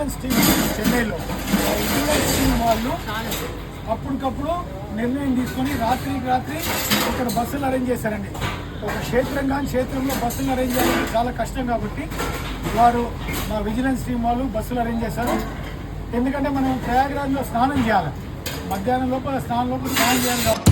Vigilance team చెన్నైలో vigilance team వాళ్ళు అప్పటికప్పుడు నిర్ణయం తీసుకొని రాత్రికి రాత్రి ఇక్కడ బస్సులు అరేంజ్ చేశారండి. ఒక క్షేత్రంలో బస్సులు అరేంజ్ చేయాలంటే చాలా కష్టం కాబట్టి వారు మా విజిలెన్స్ టీం వాళ్ళు బస్సులు అరేంజ్ చేశారు. ఎందుకంటే మనం ప్రయాగరాజ్లో స్నానం చేయాలి, మధ్యాహ్నం లోపల స్నానం చేయాలి కాబట్టి